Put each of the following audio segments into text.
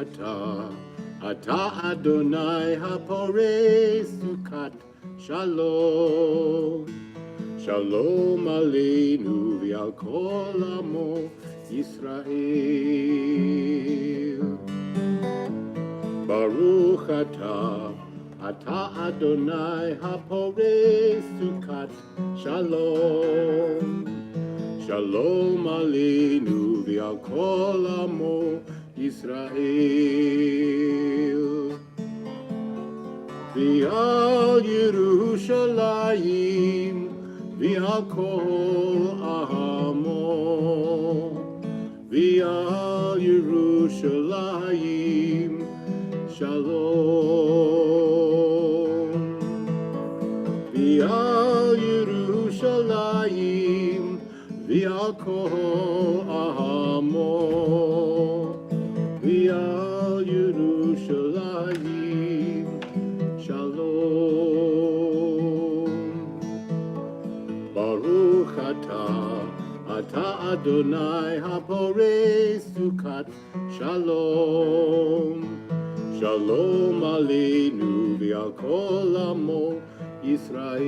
אתה, אתה אדוני הפורש סוכת שלום. שלום עלינו ועל כל עמו ישראל. ברוך אתה, אתה אדוני הפורש סוכת שלום. שלום עלינו ועל כל עמו ישראל. ועל ירושלים ועל כל עמו, ועל ירושלים שלום. ועל ירושלים ועל כל עמו, ועל ירושלים שלום. ברוך אתה, אתה אדוני הפורש סוכת שלום. שלום עלינו ועל כל עמו ישראל.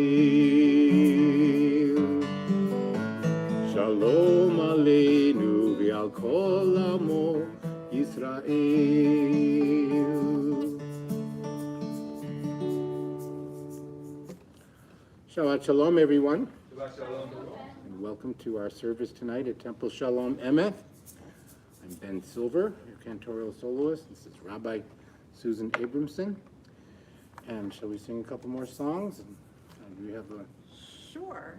שלום עלינו ועל כל עמו ישראל. Shabbat Shalom, everyone. Shabbat Shalom. And welcome to our service tonight at Temple Shalom, Emeth. I'm Ben Silver, your cantorial soloist. This is Rabbi Susan Abramson. And shall we sing a couple more songs? And do we have a Sure.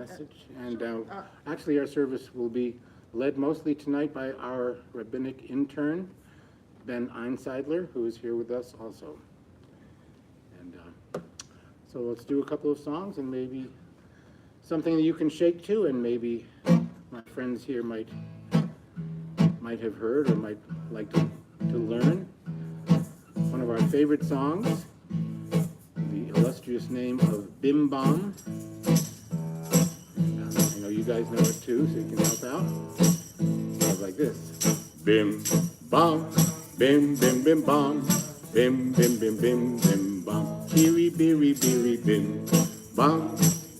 message? And Sure. actually, our service will be led mostly tonight by our rabbinic intern, Ben Einseidler, who is here with us also. And so let's do a couple of songs and maybe something that you can shake to, and maybe my friends here might have heard or might like to learn. One of our favorite songs, the illustrious name of Bim Bam. I know you guys know it too, so you can help out. It goes like this. Bim bam, bim bim bim bam, bim bim bim bim bim bam, chiri biri biri bim bam,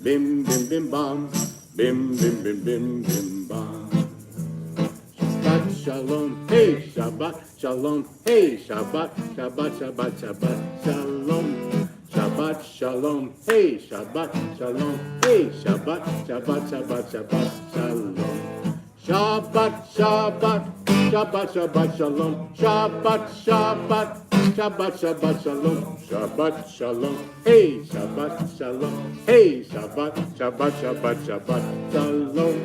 bim bim bim bam, bim bim bim bim bim bam. Shabbat shalom, hey Shabbat shalom, hey Shabbat, Shabbat, Shabbat, Shabbat shalom. Shabbat shalom, hey Shabbat shalom, hey Shabbat, Shabbat, Shabbat, Shabbat shalom. Shabbat, Shabbat, Shabbat, Shabbat shalom. Shabbat, Shabbat, Shabbat, Shabbat shalom. Shabbat shalom, hey Shabbat shalom, hey Shabbat, Shabbat, Shabbat, Shabbat shalom.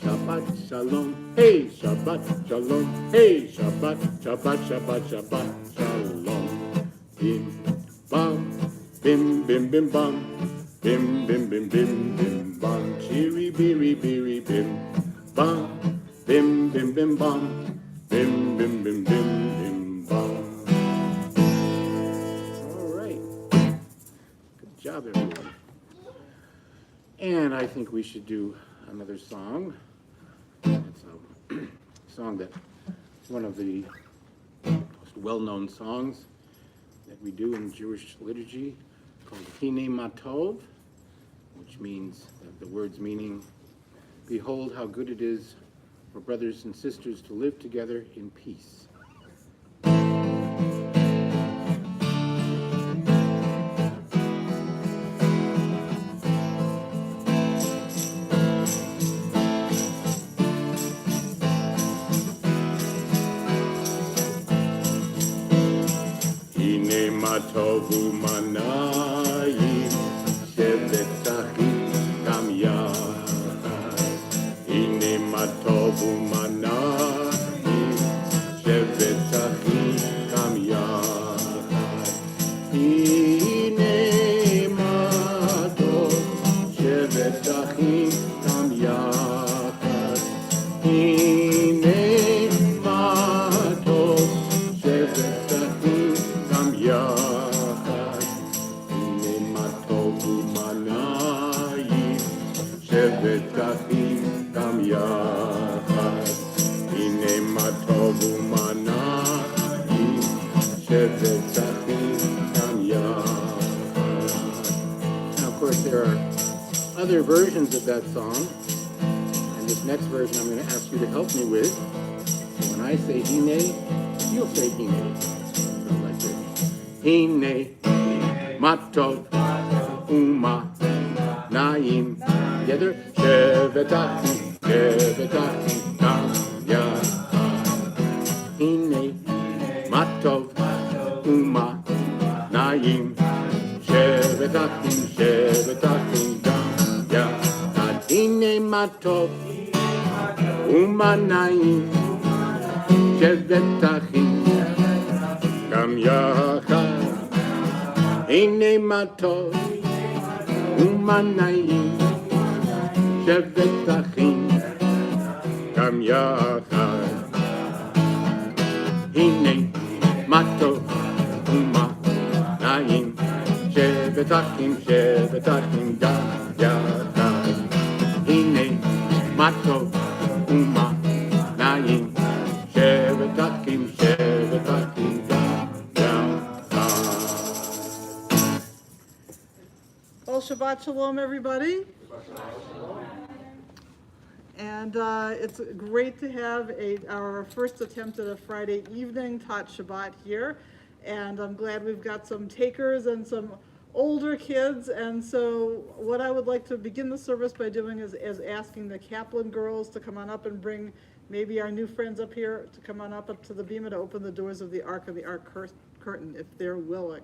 Shabbat shalom, hey Shabbat shalom, hey Shabbat, Shabbat, Shabbat, Shabbat shalom. Bim bam, bim bim bim bam, bim bim bim bim bim bam, chiri biri biri bim bam, bim bim bim bam, bim bim bim bim bim bam. All right, good job everyone. And I think we should do another song. It's a song that one of the most well-known songs that we do in Jewish liturgy, called Hine Matov, which means, the words meaning, behold how good it is for brothers and sisters to live together in peace. טוב ומנעים שבת אחים גם יחד. הנה מה טוב ומנעים שבת אחים גם יחד. הנה מה טוב שבת אחים גם יחד. הנה מה טוב שבת אחים גם יחד. שבת אחים גם יחד, הנה מה טוב ומה נעים other versions of that song, and this next version I'm going to ask you to help me with. So when I say Hine, you'll say Hine. So like this. Hine, Matov, Uma, Naim. Together. Shevetachim, Shevetachim, Gam, Yachad. Hine, Matov, Uma, Naim. Shevetachim, Shevetachim, Gam, Yachad. Hine, Matov, Uma, Naim. Shevetachim, Gam, Yachad. Hine, Matov, Uma, Naim. Shevetachim, Gam Yachad. Hine, Matov, Uma, Naim. Shevetachim, Shevetachim, Gam Yachad. Hine, Matov, Uma, Naim. Shevetachim, Shevetachim, Gam Yachad. Well, Shabbat Shalom, everybody. And it's great to have our first attempt at a Friday evening taught Shabbat here. And I'm glad we've got some takers and some older kids. And so what I would like to begin the service by doing is asking the Kaplan girls to come on up and bring maybe our new friends up here to come on up to the bima to open the doors of the Ark curtain, if they're willing.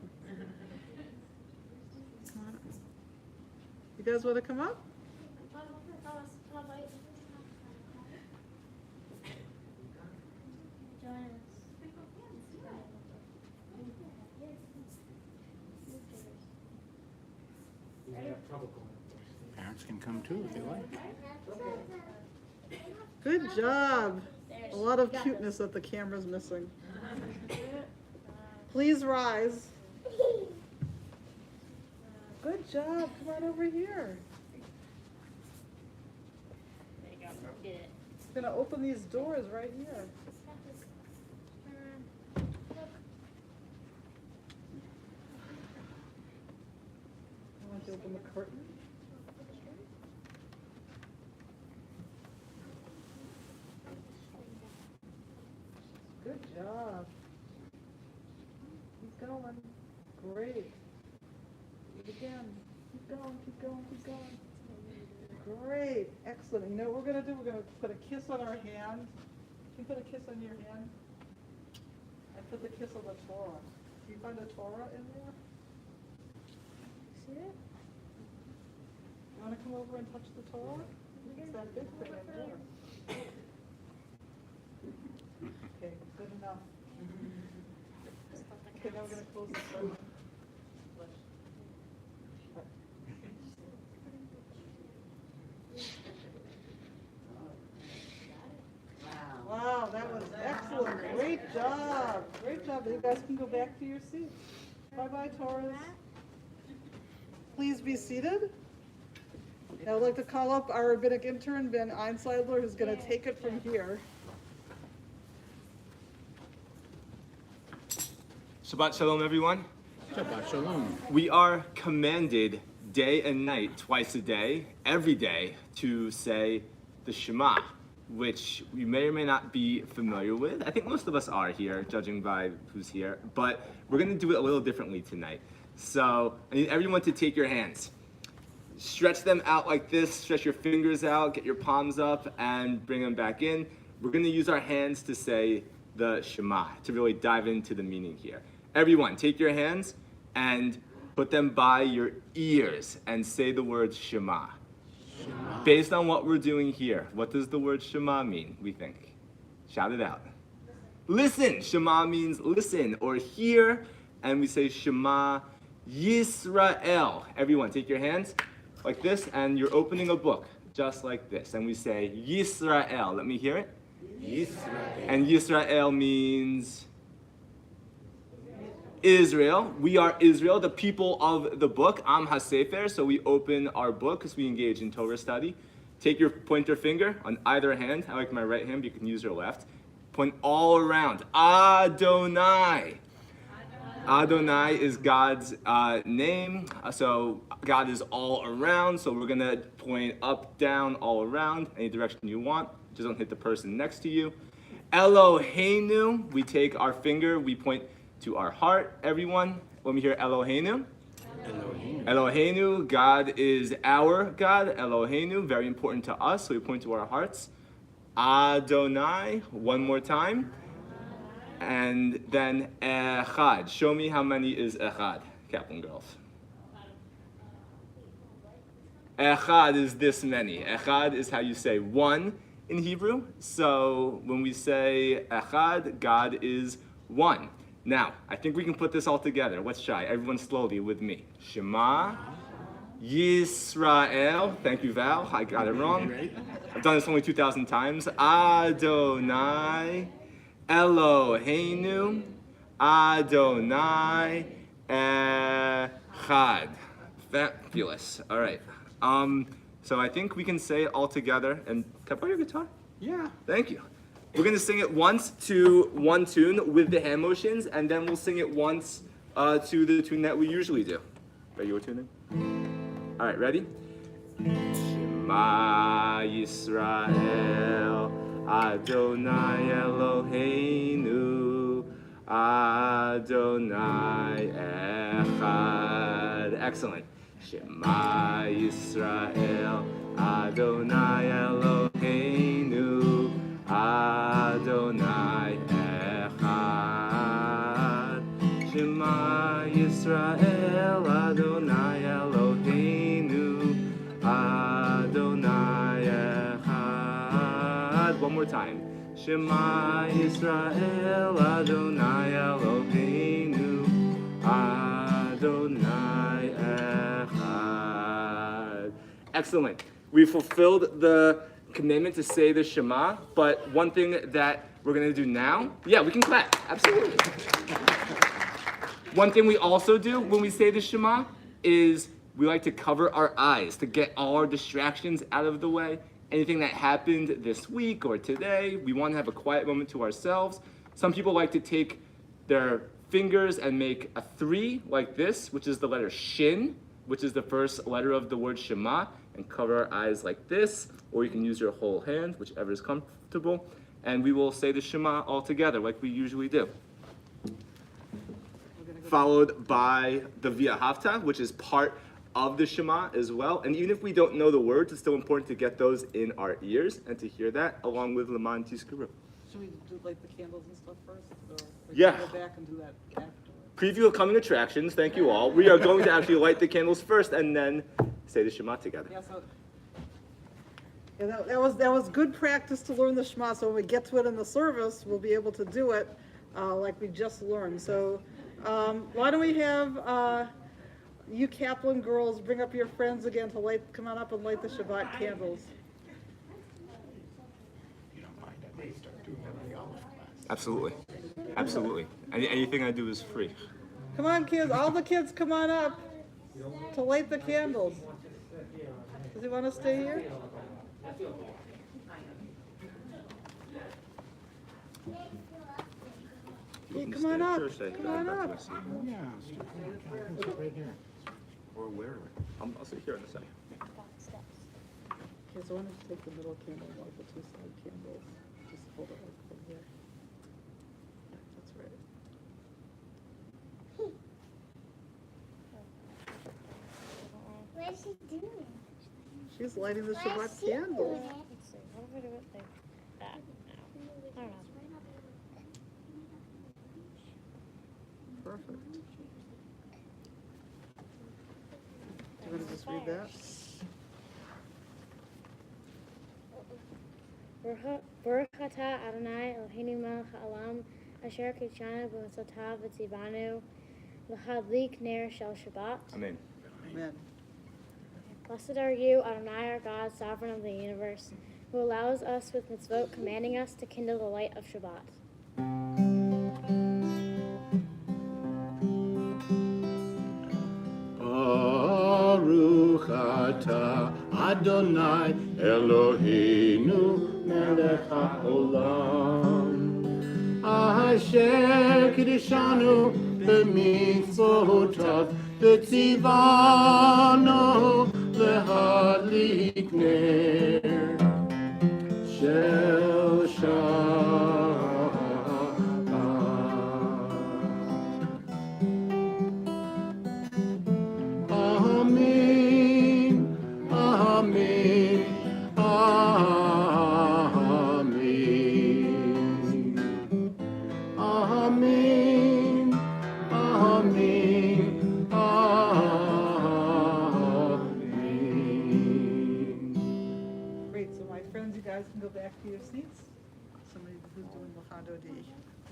You guys want to come up? Parents can come too if they like. Good job. A lot of cuteness that the camera's missing. Please rise. Good job. Come on over here. There you go. Did it. It's going to open these doors right here. I want to open the curtain. Good job. Keep going. Great. Do it again. Keep going, keep going, keep going. Great. Excellent. You know what we're going to do? We're going to put a kiss on our hand. Can you put a kiss on your hand? I put the kiss on the Torah. Do you find a Torah in there? See it? You want to come over and touch the Torah? It's that big thing in there. Okay, good enough. Okay, now we're going to close the curtain. Wow, that was excellent. Great job. Great job. You guys can go back to your seats. Bye-bye, Taurus. Please be seated. Now I'd like to call up our rabbinic intern, Ben Einseidler, who's going to take it from here. Shabbat Shalom, everyone. Shabbat Shalom. We are commanded day and night, twice a day, every day, to say the Shema, which we may or may not be familiar with. I think most of us are here, judging by who's here, but we're going to do it a little differently tonight. So I need everyone to take your hands. Stretch them out like this, stretch your fingers out, get your palms up, and bring them back in. We're going to use our hands to say the Shema, to really dive into the meaning here. Everyone, take your hands and put them by your ears and say the word Shema. Shema. Based on what we're doing here, what does the word Shema mean, we think? Shout it out. Listen. Shema means listen or hear, and we say Shema Yisrael. Everyone, take your hands like this, and you're opening a book just like this, and we say Yisrael. Let me hear it. Yisrael. And Yisrael means Israel. We are Israel, the people of the book, Am HaSefer. So we open our book as we engage in Torah study. Take your pointer finger on either hand. I like my right hand, but you can use your left. Point all around. Adonai. Adonai is God's name, so God is all around, so we're going to point up, down, all around, any direction you want. Just don't hit the person next to you. Eloheinu, we take our finger, we point to our heart, everyone. When we hear Eloheinu, Eloheinu, God is our God. Eloheinu, very important to us, so we point to our hearts. Adonai, one more time. And then Echad. Show me how many is Echad, Kaplan girls. Echad is this many. Echad is how you say one in Hebrew. So when we say Echad, God is one. Now, I think we can put this all together. Let's try. Everyone slowly with me. Shema Yisrael. Thank you, Val. I got it wrong. I've done this only 2,000 times. Adonai Eloheinu Adonai Echad. Fabulous. All right. So I think we can say it all together. And can I borrow your guitar? Yeah. Thank you. We're going to sing it once to one tune with the hand motions, and then we'll sing it once to the tune that we usually do. Are you tuning? All right, ready? Shema Yisrael, Adonai Eloheinu, Adonai Echad. Excellent. Shema Yisrael, Adonai Eloheinu, Adonai Echad. Shema Yisrael, Adonai Eloheinu, Adonai Echad. One more time. Shema Yisrael, Adonai Eloheinu, Adonai Echad. Excellent. We fulfilled the commandment to say the Shema, but one thing that we're going to do now, yeah, we can clap, absolutely. One thing we also do when we say the Shema is we like to cover our eyes to get all our distractions out of the way. Anything that happened this week or today, we want to have a quiet moment to ourselves. Some people like to take their fingers and make a 3 like this, which is the letter Shin, which is the first letter of the word Shema, and cover our eyes like this, or you can use your whole hand, whichever is comfortable, and we will say the Shema all together like we usually do. Followed by the Via Havta, which is part of the Shema as well. And even if we don't know the words, it's still important to get those in our ears and to hear that along with Leman Tizkuru. Should we do like the candles and stuff first? Or Yeah. Go back and do that afterwards? Preview of coming attractions, thank you all. We are going to actually light the candles first and then say the Shema together. Yeah, so, yeah, that was good practice to learn the Shema, so when we get to it in the service, we'll be able to do it like we just learned. So why don't we have you Kaplan girls bring up your friends again to come on up and light the Shabbat candles. You don't mind, I may start doing that in the Aleph class. Absolutely. Absolutely. Anything I do is free. Come on, kids, all the kids come on up to light the candles. Does he want to stay here? Hey, come on up. Come on up. Yeah, it's right here. Or where? I'll sit here in a second. Okay, so I want to take the middle candle, like the 2 side candles. Just hold it like from here. That's right. What is she doing? She's lighting the Shabbat candles. Let's see. What if I do it like that now? I don't know. Perfect. Do you want to just read that? Baruch atah Adonai Eloheinu melech haolam asher kitshanu b'mitzvotav v'tzivanu l'hadlik ner shel Shabbat. Amen. Amen. Blessed are you, Adonai, our God, sovereign of the universe, who allows us with mitzvot, commanding us to kindle the light of Shabbat. Baruch atah Adonai Eloheinu melech haolam asher kiddushanu במצוותיו וציוונו להדליק נר של שבת. Amen, amen, amen, amen, amen. Great, so my friends, you guys can go back to your seats. Somebody who's doing Lachado D.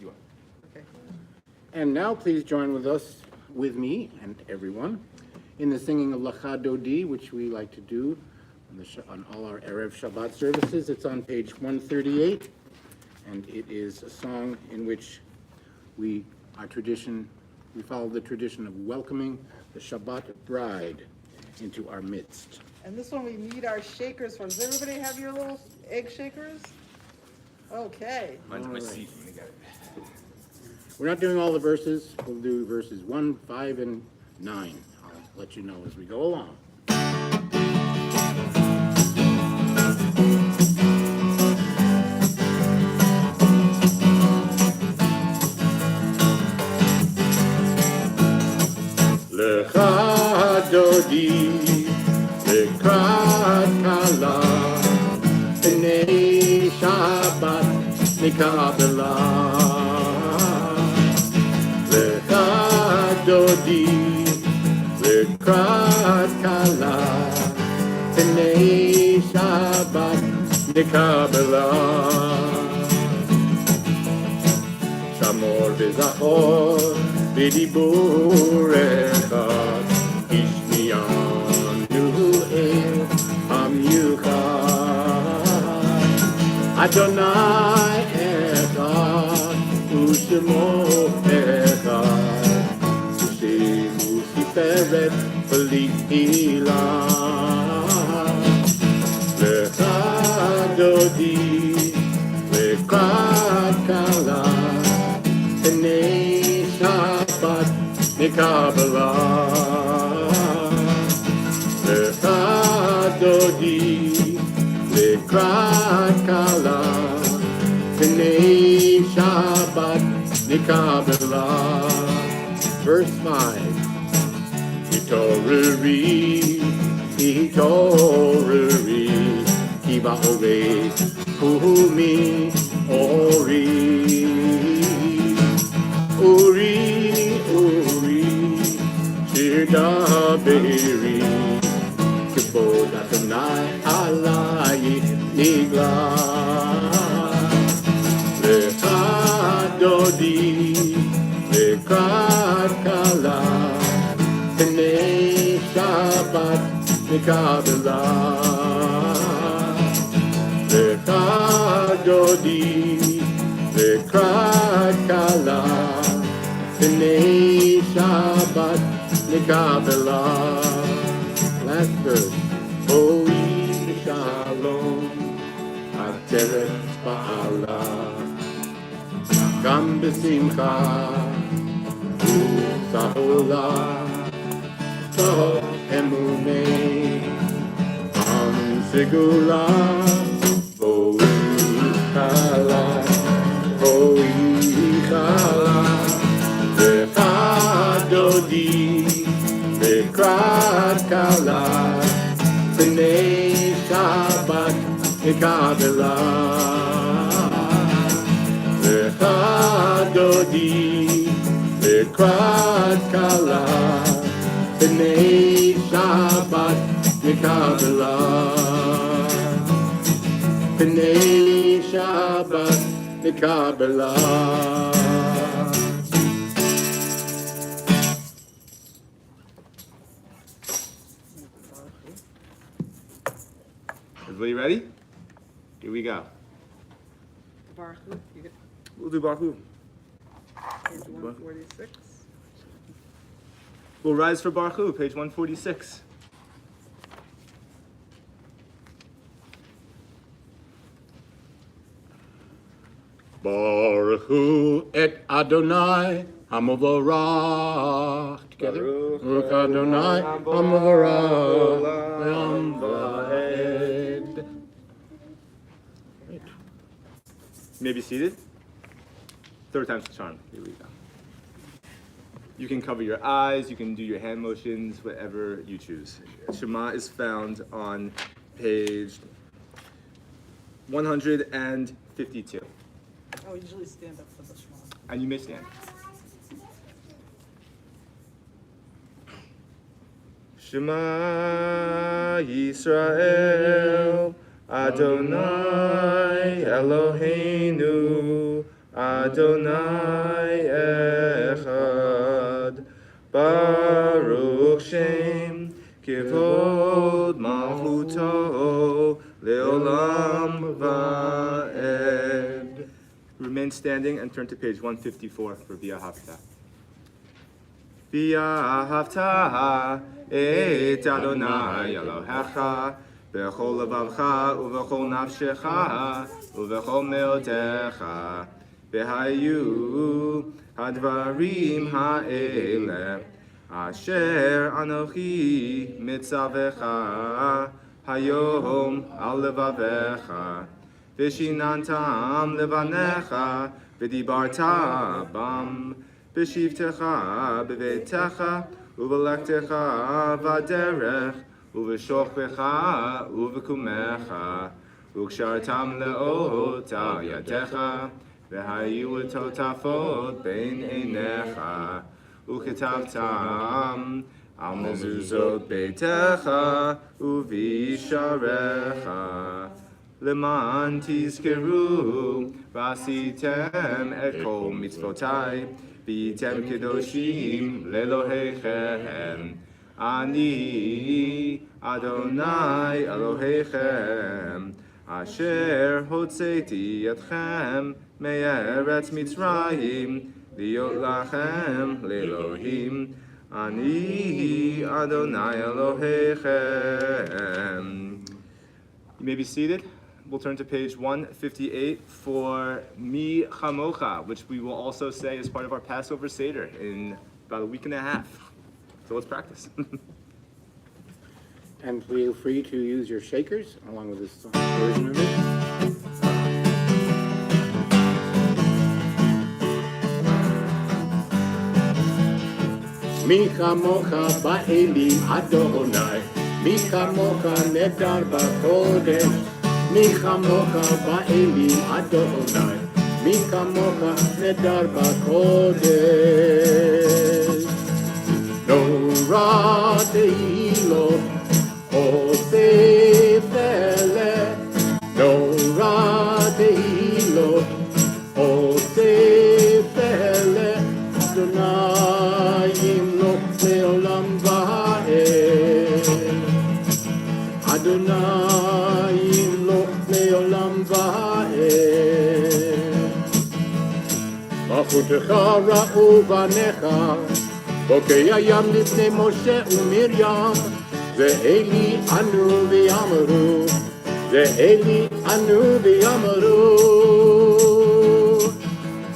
You are. Okay. And now please join with me and everyone in the singing of Lachado D, which we like to do on all our Erev Shabbat services. It's on page 138, and it is a song in which we follow the tradition of welcoming the Shabbat bride into our midst. And this one we need our shakers for. Does everybody have your little egg shakers? Okay. Mine's my All right. seat. Let me get it. We're not doing all the verses. We'll do verses 1, 5, and 9. I'll let you know as we go along. Lecha dodi lekrat kala b'nei Shabbat nikabela. Lecha dodi lekrat kala b'nei Shabbat nikabela. Shamor v'zachor בדיבור אחד, השמיענו אל המיוחד. אדוני אחד, ושמו אחד, ושמו תפארת ולתהילה. לך דודי, לקראת כלה, בני Shabbat nikabela. Lecha dodi lekrat kala b'nei Shabbat nikabela. Verse 5. Hitoreri, hitoreri, ki ba'orei humi ori. Uri, Uri, Shidaberi, Kibod Adonai Alai Nigla. Lecha dodi, lekrat kala, b'nei Shabbat nikabela. Lecha dodi, lekrat kala, b'nei Shabbat nikabela. Last verse. Hoi shalom, ateret ba'ala, gam b'simcha, u'sahola, tov emumei, am segula, hoi chala, hoi chala. Lecha dodi lekrat kala b'nei Shabbat nikabela. Lecha dodi lekrat kala b'nei Shabbat nikabela. B'nei Shabbat nikabela. Everybody ready? Here we go. Baruch, you get We'll do Baruch. page 146. We'll rise for Baruch, page 146. Baruch hu et Adonai Hamavorach. Together. Baruch Adonai, Hamavorach, Le'am Va'ed. Great. You may be seated. Third time's the charm. Here we go. You can cover your eyes, you can do your hand motions, whatever you choose. Shema is found on page 152. I would usually stand up for the Shema. And you may stand. Shema Yisrael, Adonai Eloheinu, Adonai Echad, Baruch Shem, Kivod Malchuto, Leolam Va'ed. Remain standing and turn to page 154 for V'ahavta. V'ahavta et Adonai Elohecha, B'chol levavcha u'v'chol nafshecha u'v'chol meotecha v'hayu hadvarim ha'ele asher anochi mitzavecha hayom al levavecha v'shinantam levanecha v'dibarta bam v'shivtecha b'veitecha u'v'lektecha v'derech Uv'shochvecha, uv'kumecha, u'kshartam le'ot al yadecha, v'hayu etotafot bein einecha, u'ketavtam al mezuzot beitecha, u'visharecha. Leman tizkeru, v'asitem et kol mitzvotai, v'yitem kedoshim le'lohechem. Ani Adonai Elohechem, Asher hotzeti etchem me'eretz Mitzrayim, liot lachem le'Elohim. Ani Adonai Elohechem. You may be seated. We'll turn to page 158 for Mi Chamocha, which we will also say is part of our Passover Seder in about a week and a half. So let's practice. And feel free to use your shakers along with this version of it. Mi chamocha ba'elim Adonai, mi chamocha nedar b'kodesh, mi chamocha ba'elim Adonai, mi chamocha nedar b'kodesh. No ra te'ilot Ose fele, no ra te'ilot Ose fele, Adonai yimloch le'olam va'ed, Adonai yimloch le'olam va'ed. Malchutecha ra'u banecha, Bokei hayam lifnei Moshe u'Miriam, Ve'eli anu v'yamaru, Ve'eli anu v'yamaru.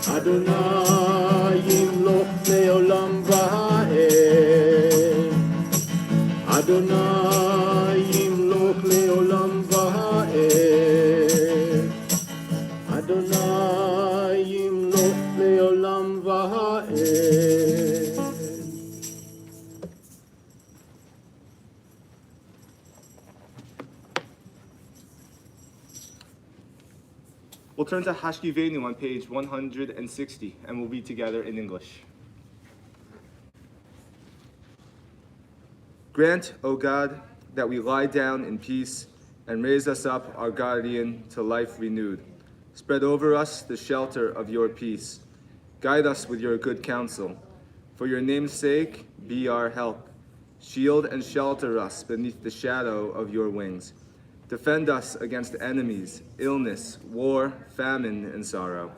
Adonai yimloch le'olam va'ed, Adonai yimloch le'olam va'ed, Adonai yimloch le'olam va'ed. We'll turn to Hashkivenu on page 160, and we'll read together in English. Grant, O God, that we lie down in peace, and raise us up, our guardian, to life renewed. Spread over us the shelter of your peace. Guide us with your good counsel. For your name's sake, be our help. Shield and shelter us beneath the shadow of your wings. Defend us against enemies, illness, war, famine, and sorrow.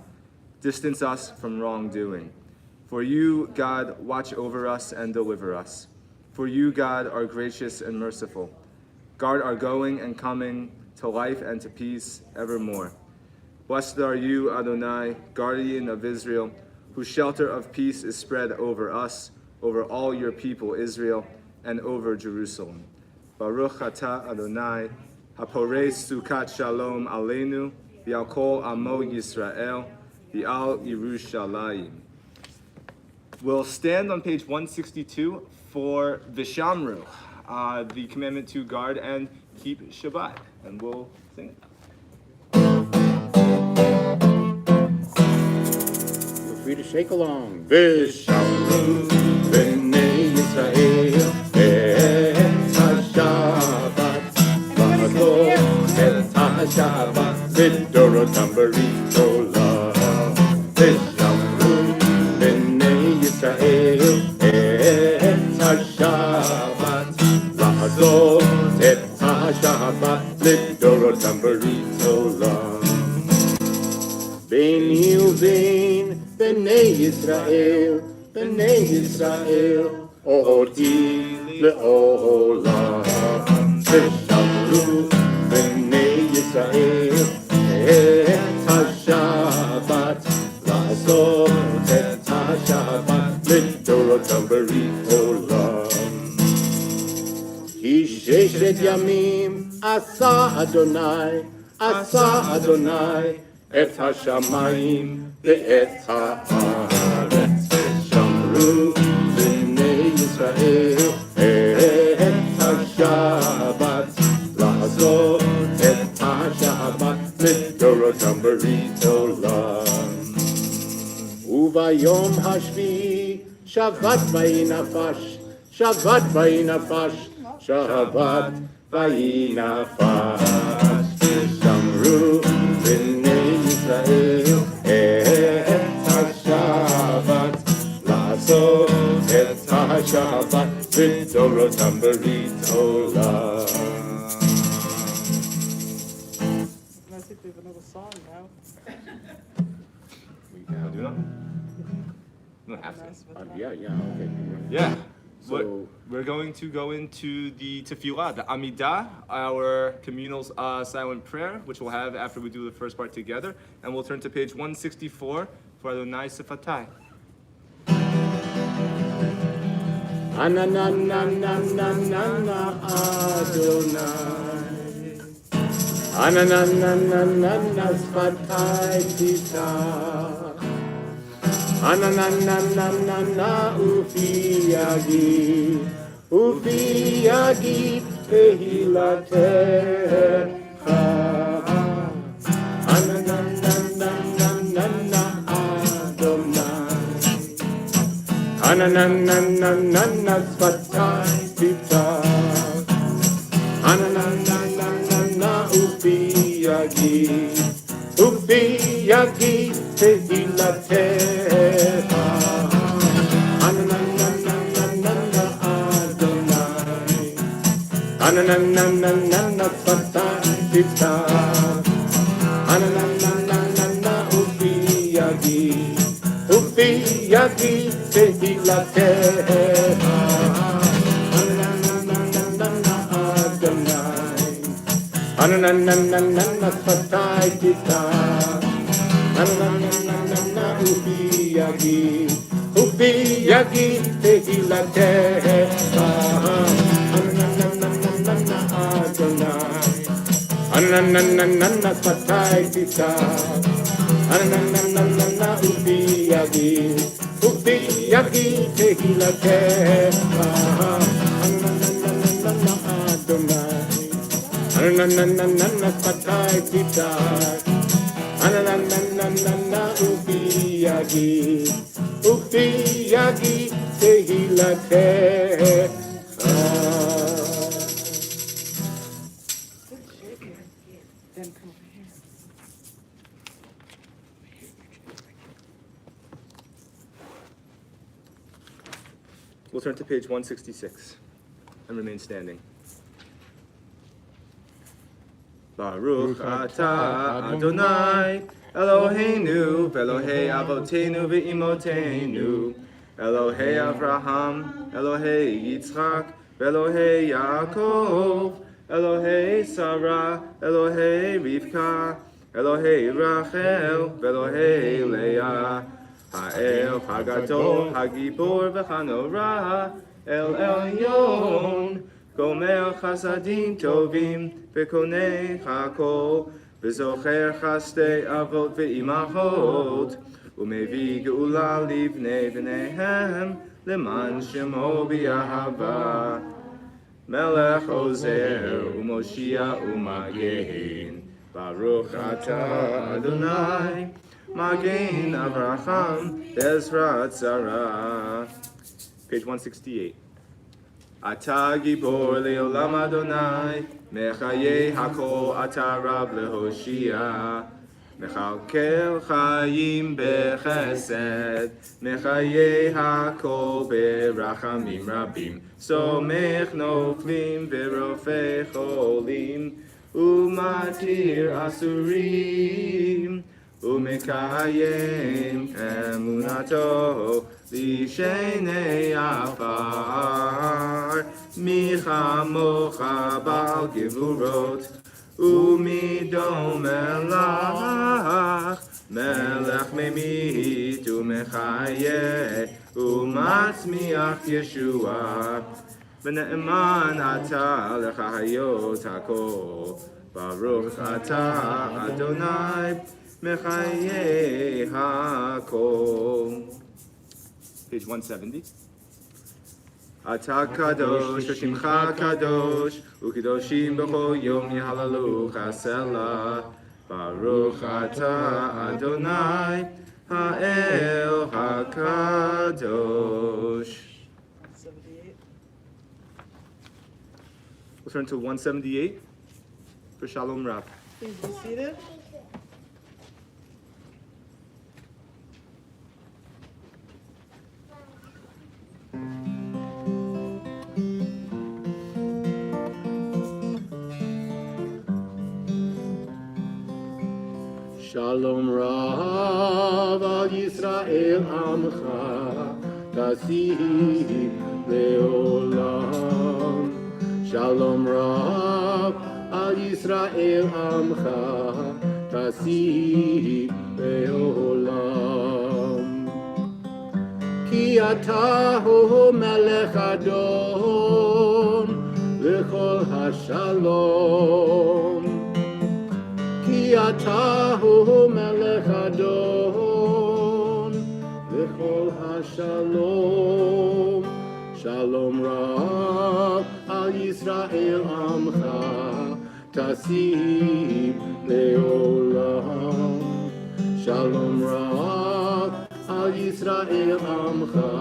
Distance us from wrongdoing. For you, God, watch over us and deliver us. For you, God, are gracious and merciful. Guard our going and coming to life and to peace evermore. Blessed are you, Adonai, guardian of Israel, whose shelter of peace is spread over us, over all your people Israel, and over Jerusalem. Baruch atah Adonai, haporei sukat shalom aleinu, v'al kol amo Yisrael, v'al Yerushalayim. We'll stand on page 162 for Vishamru, the commandment to guard and keep Shabbat, and we'll sing it. Feel free to shake along. Vishamru b'nei Yisrael et ha-Shabbat v'hazor et ha-Shabbat v'dorotam b'ritolah. Vishamru b'nei Yisrael et ha-Shabbat v'hazor et ha-Shabbat v'dorotam b'ritolah. Beni uvein b'nei Yisrael, oti le'olam. Vishamru b'nei Yisrael et ha-Shabbat, la'asot et ha-Shabbat lidorotam b'ritolam. Ki sheshet yamim asa Adonai, et ha-shamayim ve'et ha'aretz. Vishamru b'nei Yisrael et ha-Shabbat, la'asot et ha-Shabbat lidorotam b'ritolam. Uvayom hashvi'i Shabbat vayinafash, Shabbat vayinafash, Shabbat vayinafash. Vishamru b'nei Yisrael et ha-Shabbat, la'asot et ha-Shabbat v'dorotam b'ritolah. I think we have another song now. Do that? You don't have to. Yeah, okay. Yeah. So- We're going to go into the tefillah, the Amidah, our communal silent prayer, which we'll have after we do the first part together. And we'll turn to page 164 for Adonai Sifatai. Anananananana Adonai, Anananananana Sfatai Tita, Anananananana Ufiyagi Tehilatecha, Anananananana Adonai, Anananananana Sfatai Tita, Anananananana Ufiyagi Tehilatecha, Anananananana Adonai, Anananananana Sfatai Tita, Anananananana Ufiyagi Tehilatecha, Anananananana Adonai, Anananananana Sfatai Tita, Anananananana Ufiyagi Tehilatecha, Anananananana Adonai, Anananananana Sfatai Tita, Anananananana Ufiyagi Tehilatecha, Anananananana Adonai, Anananananana Sfatai Tita, Anananananana Ufiyagi Tehilatecha. Then come over here. We'll turn to page 166 and remain standing. Baruch atah Adonai Eloheinu v'Elohei Avoteinu v'Imoteinu Elohei Avraham Elohei Yitzchak v'Elohei Yaakov Elohei Sarah Elohei Rivka Elohei Rachel v'Elohei Leah האל הגדול, הגיבור והנורא, אל עליון, גומר חסדים טובים וקונה הכל, וזוכר חסדי אבות ואימהות, ומביא גאולה לבני בניהם, למען שמו באהבה. מלך עוזר ומושיע ומגן, ברוך אתה אדוני, מגן אברהם בעזרת שרה. Page 168. אתה גיבור לעולם אדוני, מחיי הכל אתה רב להושיע. מכלכל חיים בחסד, מחיי הכל ברחמים רבים. סומך נופלים ורופא חולים, ומתיר אסורים, ומקיים אמונתו לשני עפר. מי כמוך בעל גבורות, ומדום מלך, מלך ממית ומחיה, ומצמיח ישועה. ונאמן אתה לחיות הכל, ברוך אתה אדוני, מחיי הכל. Page 170. אתה קדוש ושמך קדוש, וקדושים בכל יום יהללוך הסלע. ברוך אתה אדוני, האל הקדוש. 78. We'll turn to 178 for Shalom Rav. Please be seated. Shalom Rav al Yisrael Amcha, Tasih Leolam. Shalom Rav al Yisrael Amcha, Tasih Leolam. Ki ata hu melech adon, v'chol hashalom. Ki ata hu melech adon, v'chol hashalom. Shalom Rav al Yisrael amcha, tasim leolam. Shalom Rav al Yisrael amcha,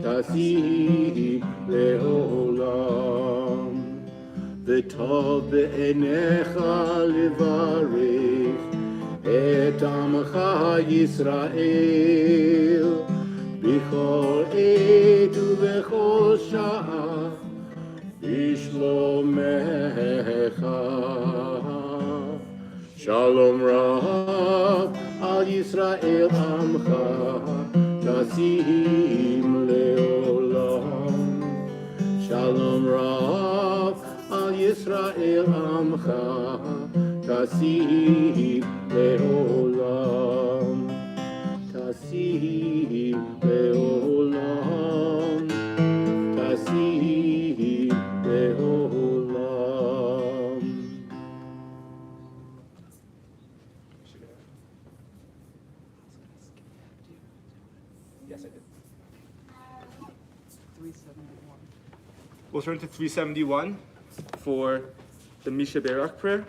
tasim leolam. וטוב בעיניך לברך את עמך ישראל בכל עת ובכל שעה בשלומך. שלום רב על ישראל עמך, תשים לעולם. שלום רב על ישראל עמך, תשים לעולם. תשים לעולם. תשים לעולם. Yes, I did. 371. We'll turn to 371 for the Misha Berach prayer.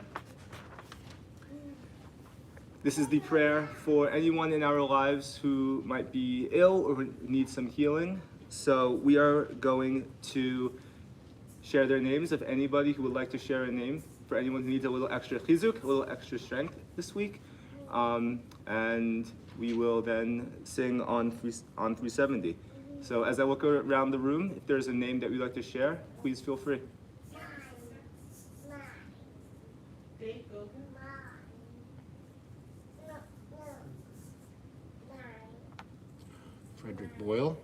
This is the prayer for anyone in our lives who might be ill or who needs some healing. So we are going to share their names of anybody who would like to share a name, for anyone who needs a little extra chizuk, a little extra strength this week. And we will then sing on 370. So as I look around the room, if there's a name that we'd like to share, please feel free. Frederick Boyle.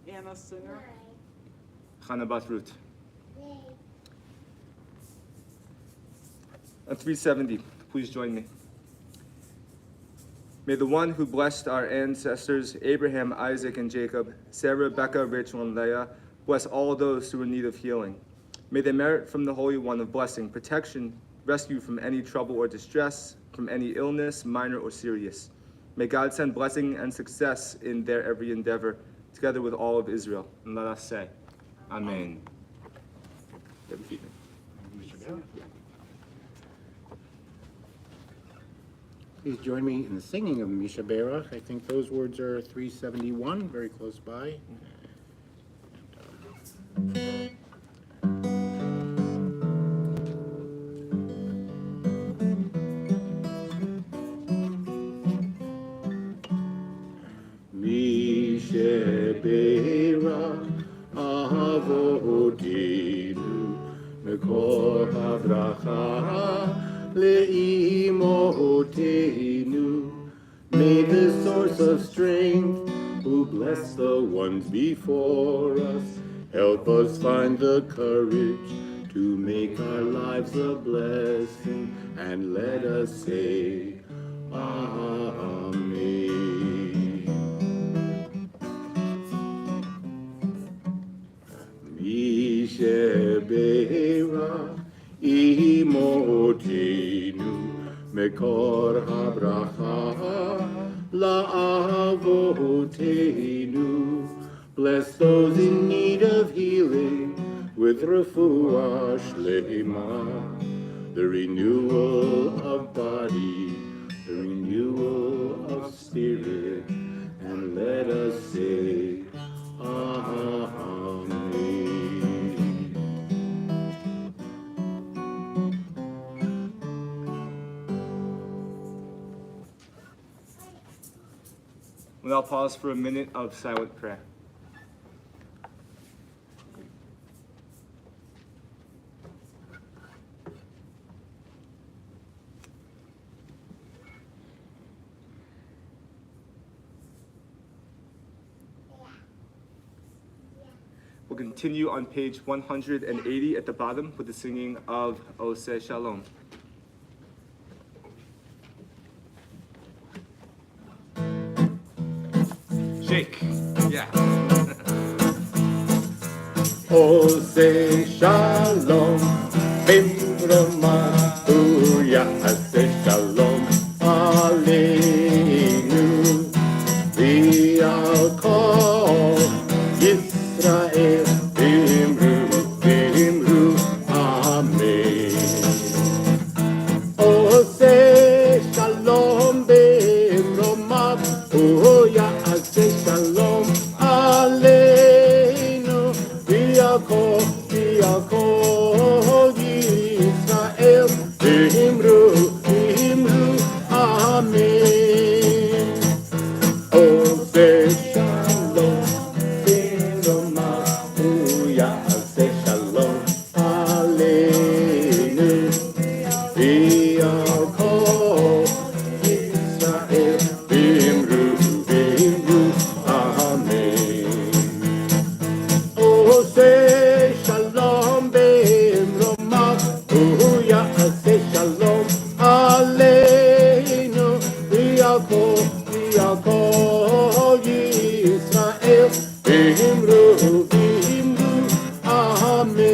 Anna Singer. Chana Bat Ruth. On 370, please join me. May the one who blessed our ancestors, Abraham, Isaac, and Jacob, Sarah, Rebecca, Rachel, and Leah, bless all those who are in need of healing. May they merit from the Holy One of blessing, protection, rescue from any trouble or distress, from any illness, minor or serious. May God send blessing and success in their every endeavor, together with all of Israel. And let us say, Amen. Please join me in the singing of Misha Berach. I think those words are 371, very close by. Misha Berach Avotinu Mekor Havracha Le'imotenu. May the source of strength, who bless the ones before us, help us find the courage to make our lives a blessing, and let us say, Amen. Misheberach imotenu mekor habracha la'avotenu. Bless those in need of healing with refuah shlema, the renewal of body, the renewal of spirit, and let us say, Amen. We'll now pause for a minute of silent prayer. We'll continue on page 180 at the bottom with the singing of Ose Shalom. Shake. Yeah. Ose Shalom, Bimroma, Ase Shalom, Aleinu, V'al Kol Yisrael, V'imru, Amen. Ose Shalom, Bimroma, Ase Shalom, Aleinu, V'al Kol Yisrael, V'imru, Amen. Ose Shalom, Bimroma, Ase Shalom, Aleinu, V'al Kol Yisrael, V'imru, Amen. Ose Shalom, Bimroma, Ase Shalom, Aleinu, V'al Kol Yisrael, V'imru, Amen.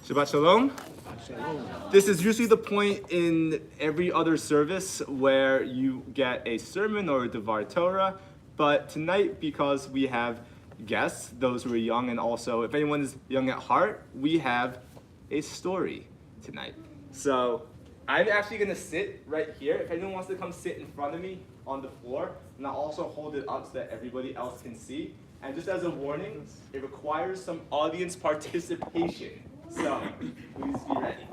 Shabbat Shalom. This is usually the point in every other service where you get a sermon or a Devar Torah, but tonight, because we have guests, those who are young, and also if anyone is young at heart, we have a story tonight. So I'm actually going to sit right here. If anyone wants to come sit in front of me on the floor, and I'll also hold it up so that everybody else can see. And just as a warning, it requires some audience participation. So please be ready.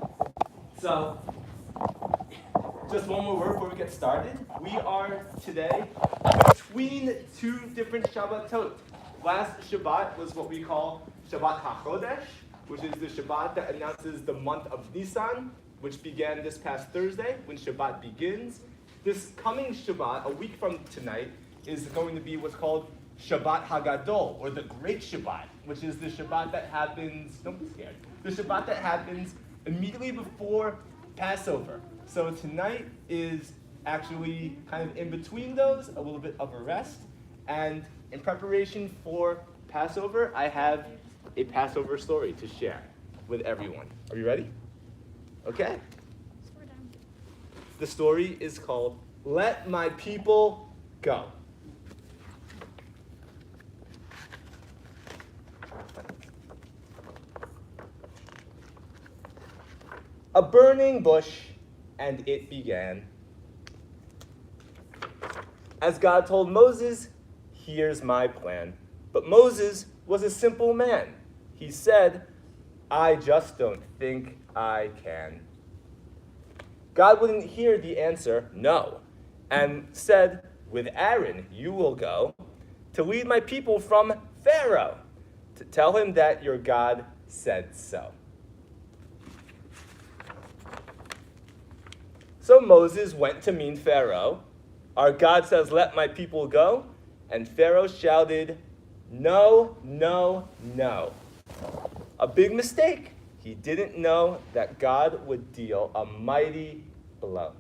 So just one more word before we get started. We are today between two different Shabbatot. Last Shabbat was what we call Shabbat HaChodesh, which is the Shabbat that announces the month of Nisan, which began this past Thursday when Shabbat begins. This coming Shabbat, a week from tonight, is going to be what's called Shabbat Hagadol, or the Great Shabbat, which is the Shabbat that happens, don't be scared, the Shabbat that happens immediately before Passover. So tonight is actually kind of in between those, a little bit of a rest. And in preparation for Passover, I have a Passover story to share with everyone. Are you ready? Okay. The story is called Let My People Go. A burning bush, and it began. As God told Moses, here's my plan. But Moses was a simple man. He said, I just don't think I can. God wouldn't hear the answer, no, and said, with Aaron you will go to lead my people from Pharaoh, to tell him that your God said so. So Moses went to meet Pharaoh. Our God says, let my people go. And Pharaoh shouted, no, no, no. A big mistake. He didn't know that God would deal a mighty blow.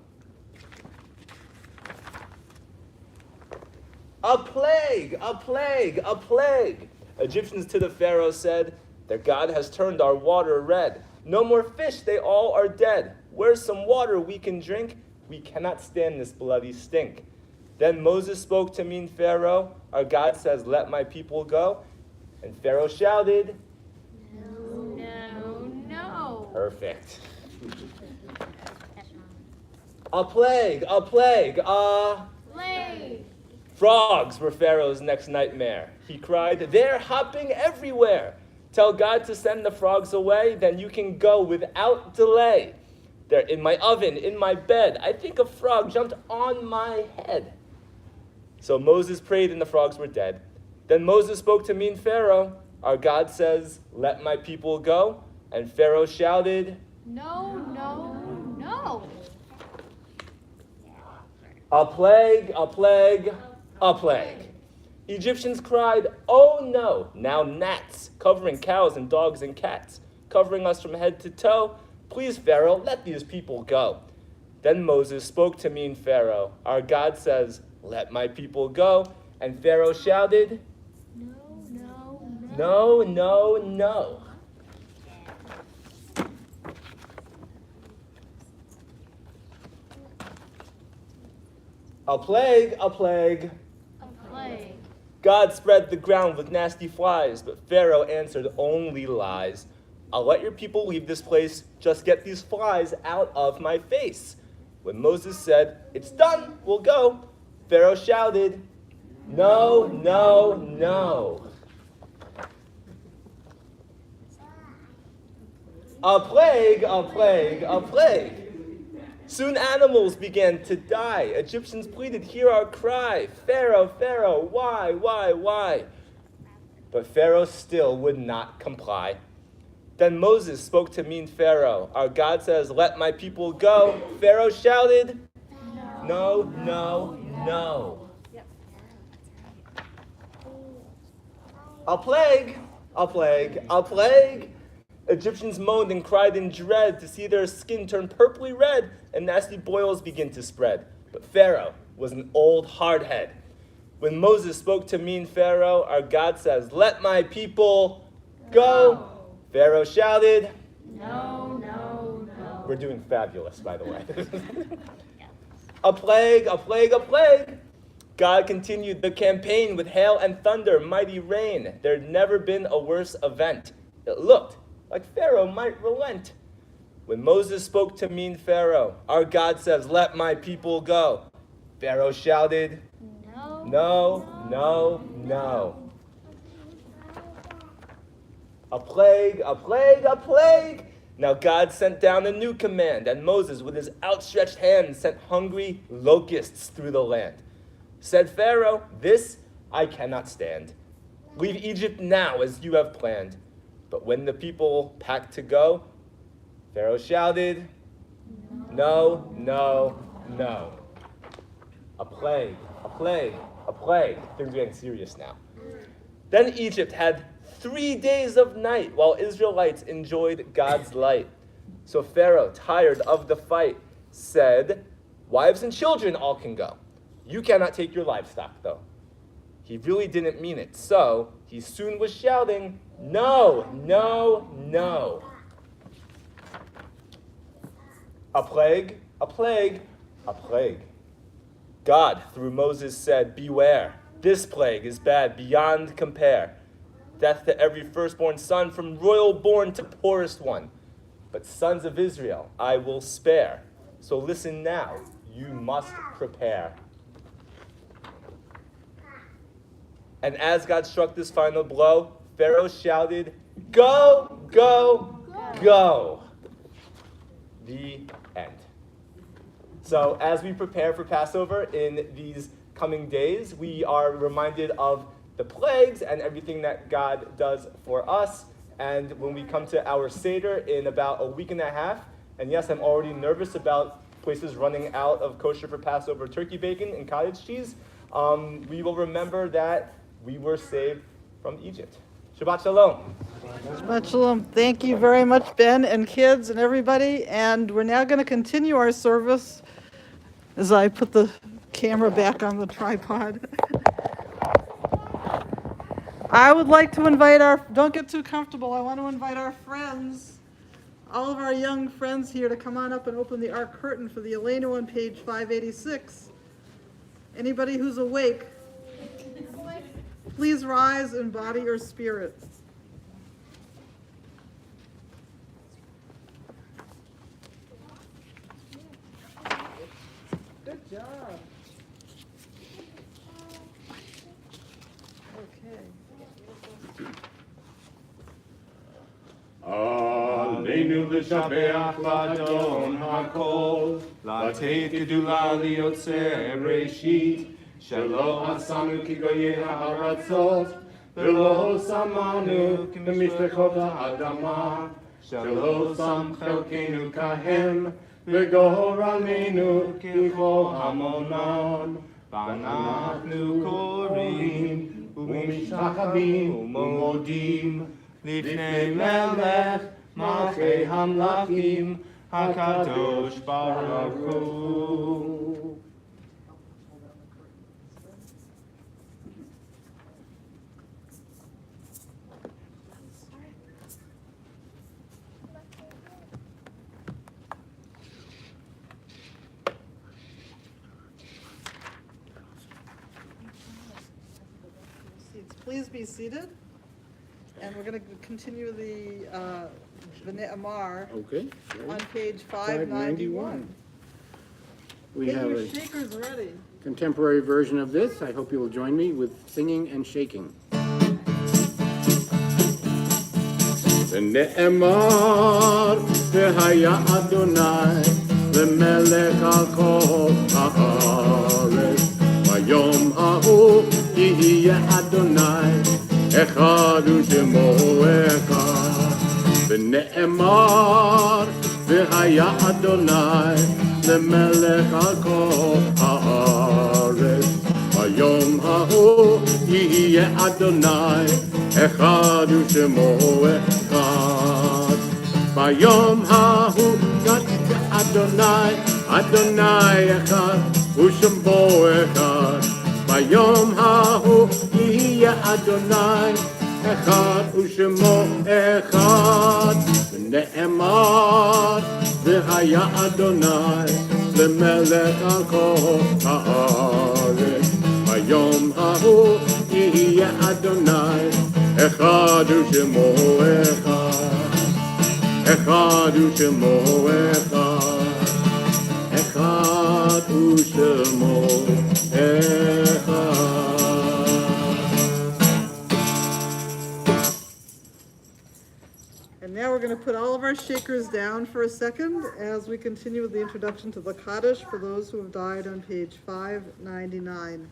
A plague, a plague, a plague. Egyptians to the Pharaoh said, their God has turned our water red. No more fish, they all are dead. Where's some water we can drink? We cannot stand this bloody stink. Then Moses spoke to mean Pharaoh. Our God says, let my people go. And Pharaoh shouted, No, no, no. Perfect. A plague, a plague, a... Plague. Frogs were Pharaoh's next nightmare. He cried, they're hopping everywhere. Tell God to send the frogs away, then you can go without delay. They're in my oven, in my bed. I think a frog jumped on my head. So Moses prayed and the frogs were dead. Then Moses spoke to mean Pharaoh. Our God says, let my people go. And Pharaoh shouted, No, no, no. a plague, a plague, a plague. Egyptians cried, oh no. Now gnats, covering cows and dogs and cats, covering us from head to toe. Please, Pharaoh, let these people go. Then Moses spoke to mean Pharaoh. Our God says, let my people go. And Pharaoh shouted, No, no, no, no. no, no. A plague, a plague. A plague. God spread the ground with nasty flies, but Pharaoh answered only lies. I'll let your people leave this place, just get these flies out of my face. When Moses said, it's done, we'll go, Pharaoh shouted, no, no, no. A plague, a plague, a plague. Soon animals began to die. Egyptians pleaded, hear our cry. Pharaoh, Pharaoh, why? But Pharaoh still would not comply. Then Moses spoke to mean Pharaoh. Our God says, let my people go. Pharaoh shouted, no, no, no. A plague, a plague, a plague. Egyptians moaned and cried in dread to see their skin turn purply red and nasty boils begin to spread. But Pharaoh was an old hardhead. When Moses spoke to mean Pharaoh, our God says, let my people go. Pharaoh shouted, No, no, no. we're doing fabulous, by the way. A plague, a plague, a plague. God continued the campaign with hail and thunder, mighty rain. There'd never been a worse event. It looked like Pharaoh might relent. When Moses spoke to mean Pharaoh, our God says, let my people go. Pharaoh shouted, No, no, no, no. A plague, a plague, a plague. Now God sent down a new command, and Moses, with his outstretched hand, sent hungry locusts through the land. Said Pharaoh, this I cannot stand. Leave Egypt now as you have planned. But when the people packed to go, Pharaoh shouted, no, no, no. A plague, a plague, a plague. Things are getting serious now. Then Egypt had 3 days of night while Israelites enjoyed God's light. So Pharaoh, tired of the fight, said, "Wives and children all can go. You cannot take your livestock, though." He really didn't mean it, so he soon was shouting, "No, no, no." A plague, a plague, a plague. God, through Moses, said, "Beware, this plague is bad beyond compare. Death to every firstborn son, from royal born to poorest one. But sons of Israel I will spare. So listen now, you must prepare." And as God struck this final blow, Pharaoh shouted, "Go, go, go." The end. So as we prepare for Passover in these coming days, we are reminded of the plagues and everything that God does for us. And when we come to our Seder in about a week and a half, and yes, I'm already nervous about places running out of kosher for Passover turkey bacon and cottage cheese, we will remember that we were saved from Egypt. Shabbat Shalom. Shabbat Shalom. Thank you very much, Ben and kids and everybody. And we're now going to continue our service as I put the camera back on the tripod. I would like to invite don't get too comfortable, I want to invite our friends, all of our young friends here, to come on up and open the Ark curtain for the Elena on page 586. Anybody who's awake, please rise in body or spirit. Good job. Okay. Aleinu l'shabeach l'adon hakol, לתת גדולה ליוצר ראשית, שלא עשנו כגויי הארצות, ולא שמנו כמשפחות האדמה, שלא שם חלקנו כהם, וגורלנו ככל המונם. ואנחנו קוראים ומשתחווים ומודים לפני מלך מלכי המלכים הקדוש ברוך הוא. Please be seated. And we're going to continue the B'nai Amar Okay. on page 591. We Get have your a shakers ready. contemporary version of this. I hope you will join me with singing and shaking. ונאמר והיה אדוני למלך על כל הארץ ביום ההוא יהיה אדוני אחד ושמו אחד ונאמר והיה אדוני למלך על כל הארץ ביום ההוא יהיה אדוני אחד ושמו אחד ביום ההוא אדוני אדוני אחד ושמו אחד ביום ההוא יהיה אדוני אחד ושמו אחד ונאמר והיה אדוני למלך על כל הארץ ביום ההוא יהיה אדוני אחד ושמו אחד אחד ושמו אחד אחד ושמו אחד. And now we're going to put all of our shakers down for a second as we continue with the introduction to the Kaddish for those who have died on page 599.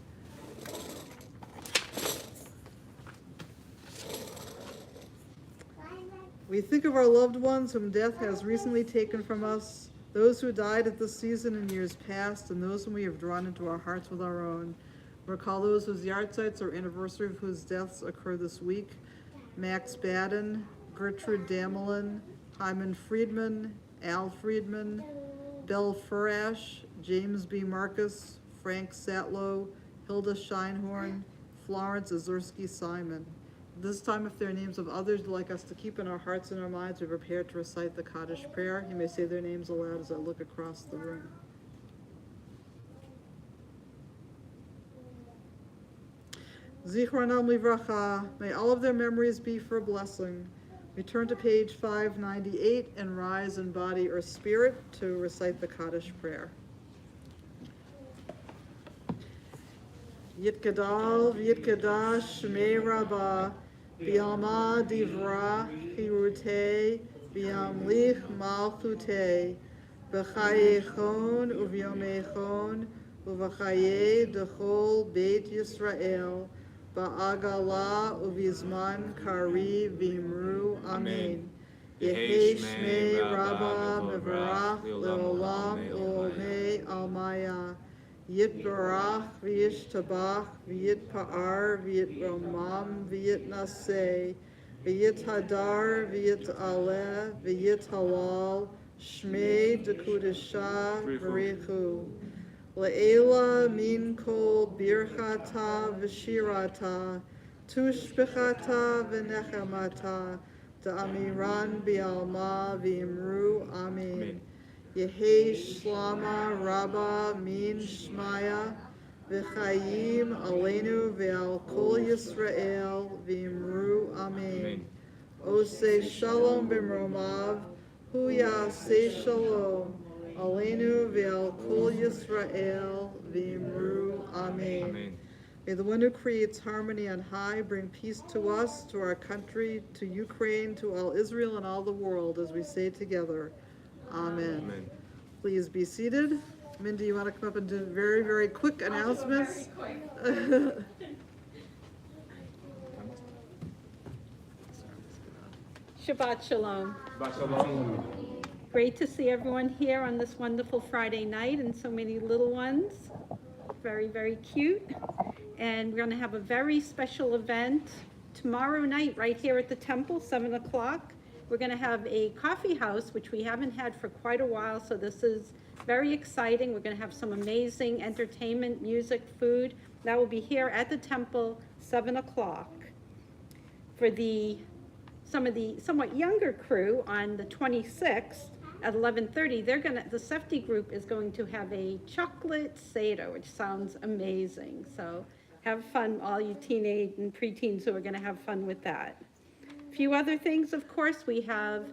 We think of our loved ones whom death has recently taken from us, those who died at this season in years past, and those whom we have drawn into our hearts with our own. Recall those whose yard sites or anniversary of whose deaths occur this week: Max Baden, Gertrude Damelin, Hyman Friedman, Al Friedman, Bill Furash, James B. Marcus, Frank Satlow, Hilda Scheinhorn, Florence Azurski Simon. This time, if there are names of others you'd like us to keep in our hearts and our minds, we're prepared to recite the Kaddish prayer. You may say their names aloud as I look across the room. Zichronam livracha, may all of their memories be for a blessing. We turn to page 598 and rise in body or spirit to recite the Kaddish prayer. Yitgadal v'yitgadash shmei rabbah, b'alma divra chirutei, b'yamlich malchutei, b'chayechon u'v'yomechon, u'v'chayei dechol beit Yisrael, ba'agala u'v'zman kari v'imru amen. Yehi shmei rabbah mevarach le'olam u'olmei almaya. Yitbarach v'yishtabach v'yitpa'ar v'yitromam v'yitnaseh v'yithadar v'yitaleh v'yithalal shmei dekudesha v'richu le'ela min kol birchata v'shirata tushbechata v'nechamata da'amiran bi'alma v'imru amen. Yehi shlama rabba min shmaya v'chayim aleinu ve'al kol Yisrael v'imru amen. Oseh shalom b'mromav hu yaseh shalom aleinu ve'al kol Yisrael v'imru amen. May the one who creates harmony on high bring peace to us, to our country, to Ukraine, to all Israel and all the world, as we say together. Amen. Amen. Please be seated. Mindy, you want to come up and do very, very quick announcements? Shabbat Shalom. Shabbat Shalom. Great to see everyone here on this wonderful Friday night and so many little ones. Very, very cute. And we're going to have a very special event tomorrow night right here at the temple, 7 o'clock. We're going to have a coffee house, which we haven't had for quite a while, so this is very exciting. We're going to have some amazing entertainment, music, food. That will be here at the temple, 7 o'clock. For some of the somewhat younger crew on the 26th at 11:30, the Sefti group is going to have a chocolate Seder, which sounds amazing. So have fun, all you teenage and preteens who are going to have fun with that. A few other things, of course, we have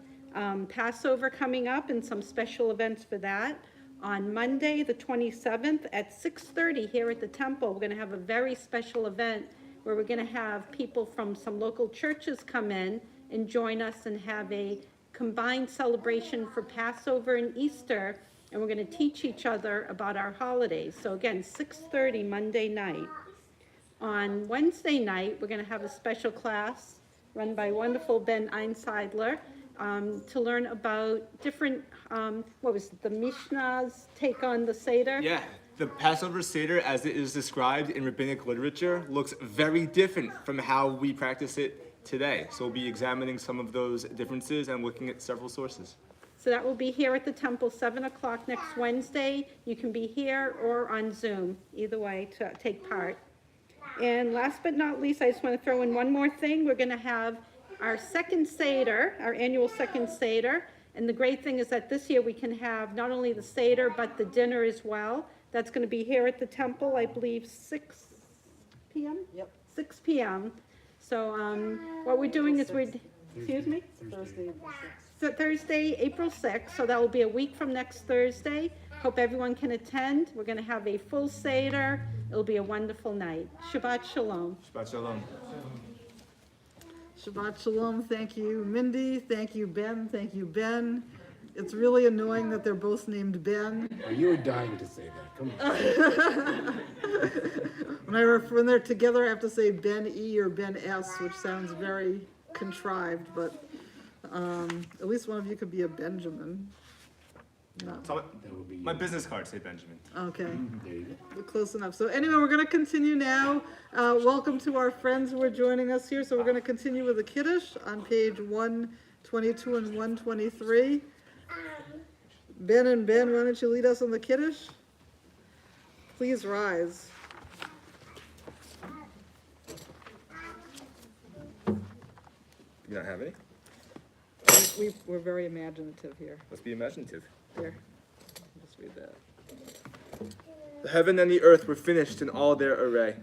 Passover coming up and some special events for that. On Monday, the 27th at 6:30 here at the temple, we're going to have a very special event where we're going to have people from some local churches come in and join us and have a combined celebration for Passover and Easter, and we're going to teach each other about our holidays. So again, 6:30 Monday night. On Wednesday night, we're going to have a special class run by wonderful Ben Einseidler, to learn about different, the Mishnah's take on the Seder? Yeah, the Passover Seder, as it is described in rabbinic literature, looks very different from how we practice it today. So we'll be examining some of those differences and looking at several sources. So that will be here at the temple, 7 o'clock next Wednesday. You can be here or on Zoom, either way, to take part. And last but not least, I just want to throw in one more thing. We're going to have our second Seder, our annual second Seder. And the great thing is that this year we can have not only the Seder, but the dinner as well. That's going to be here at the temple, I believe, 6 p.m.? Yep. 6 p.m. So what we're doing is excuse me? Thursday, April 6th. So Thursday, April 6th, so that will be a week from next Thursday. Hope everyone can attend. We're going to have a full Seder. It'll be a wonderful night. Shabbat Shalom. Shabbat Shalom. Shabbat Shalom. Thank you, Mindy. Thank you, Ben. Thank you, Ben. It's really annoying that they're both named Ben. Oh, you were dying to say that. Come on. When they're together, I have to say Ben E or Ben S, which sounds very contrived, but at least one of you could be a Benjamin. No. It's all- That would be my business cards say Benjamin. Okay, There you go. close enough. So anyway, we're going to continue now. Welcome to our friends who are joining us here. So we're going to continue with the Kiddush on page 122 and 123. Ben, why don't you lead us on the Kiddush? Please rise. You don't have any? We're very imaginative here. Let's be imaginative. Here, just read that. The heaven and the earth were finished in all their array.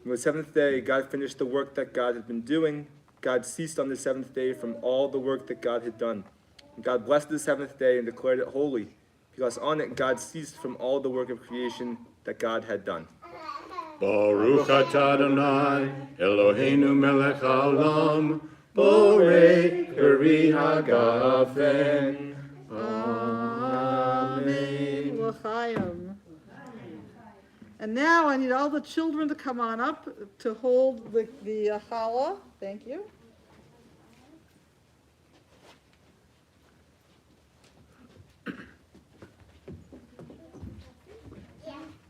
On the seventh day, God finished the work that God had been doing. God ceased on the seventh day from all the work that God had done. And God blessed the seventh day and declared it holy, because on it God ceased from all the work of creation that God had done. Baruch atah Adonai, Eloheinu melech haolam, borei peri hagafen. Amen. L'chaim. And now I need all the children to come on up to hold the challah. Thank you.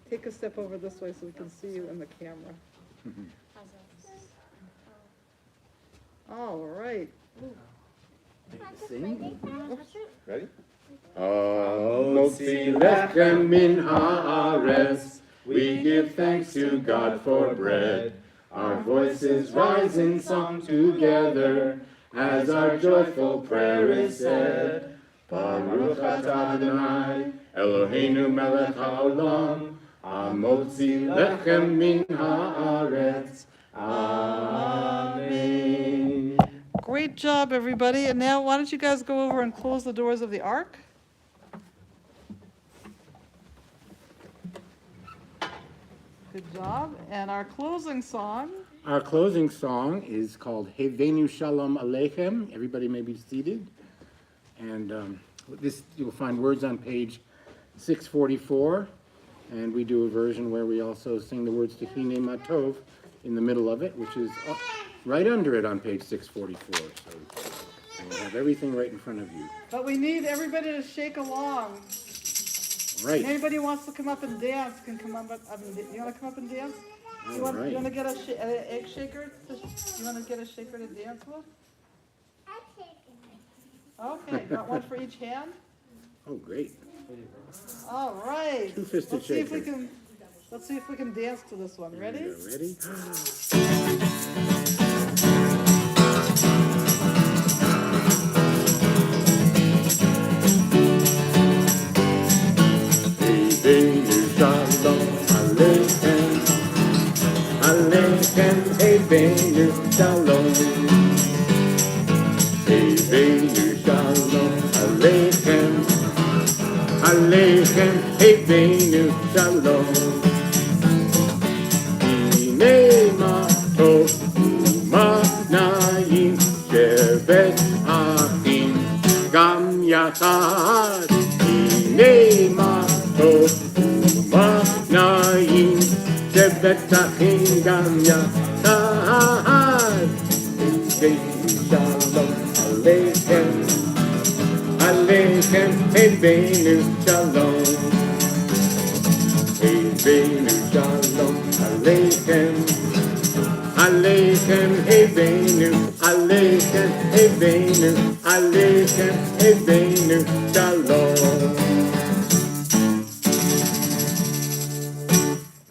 Take a step over this way so we can see you in the camera. All right. Ready? Motzi lechem min haaretz, we give thanks to God for bread. Our voices rise in song together, as our joyful prayer is said. Baruch atah Adonai, Eloheinu melech haolam, Motzi lechem min haaretz. Amen. Great job, everybody. And now why don't you guys go over and close the doors of the ark? Good job. And our closing song. Our closing song is called Hevenu Shalom Aleichem. Everybody may be seated. And this, you'll find words on page 644. And we do a version where we also sing the words to Hine Matov in the middle of it, which is right under it on page 644. So you'll have everything right in front of you. But we need everybody to shake along. Right. Anybody who wants to come up and dance can come up. You want to come up and dance? You want to get an egg shaker? You want to get a shaker to dance with? Okay, got one for each hand? Oh, great. All right. Two-fisted Let's see if we shaker. can. Let's see if we can dance to this one. Ready? You ready? Hevenu Shalom Aleichem, Aleichem, Hevenu Shalom. Hevenu Shalom Aleichem, Aleichem, Hevenu Shalom. Hine matov u'manayim, shevet achim gam yachad. Hine matov u'manayim, shevet achim gam yachad. Hevenu Shalom Aleichem, Aleichem, Hevenu Shalom. Hevenu Shalom Aleichem, Aleichem, Hevenu, Aleichem, Hevenu, Aleichem, Hevenu Shalom.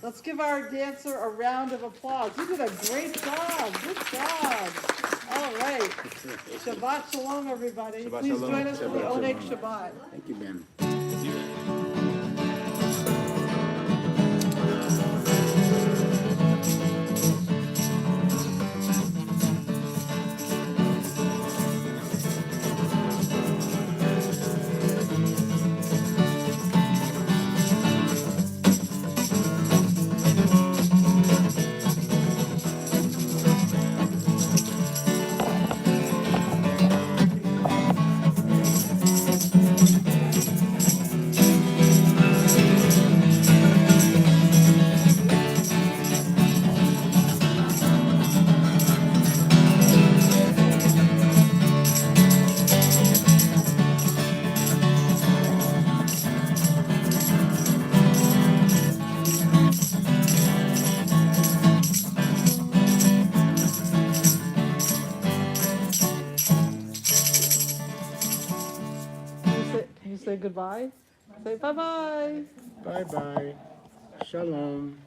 Let's give our dancer a round of applause. You did a great job. Good job. All right. Shabbat Shalom, everybody. Shabbat Please Shalom. join us for the Shabbat Oneg Shalom. Shabbat. Thank you, Ben. Can you say goodbye? Say bye-bye. Bye-bye. Shalom.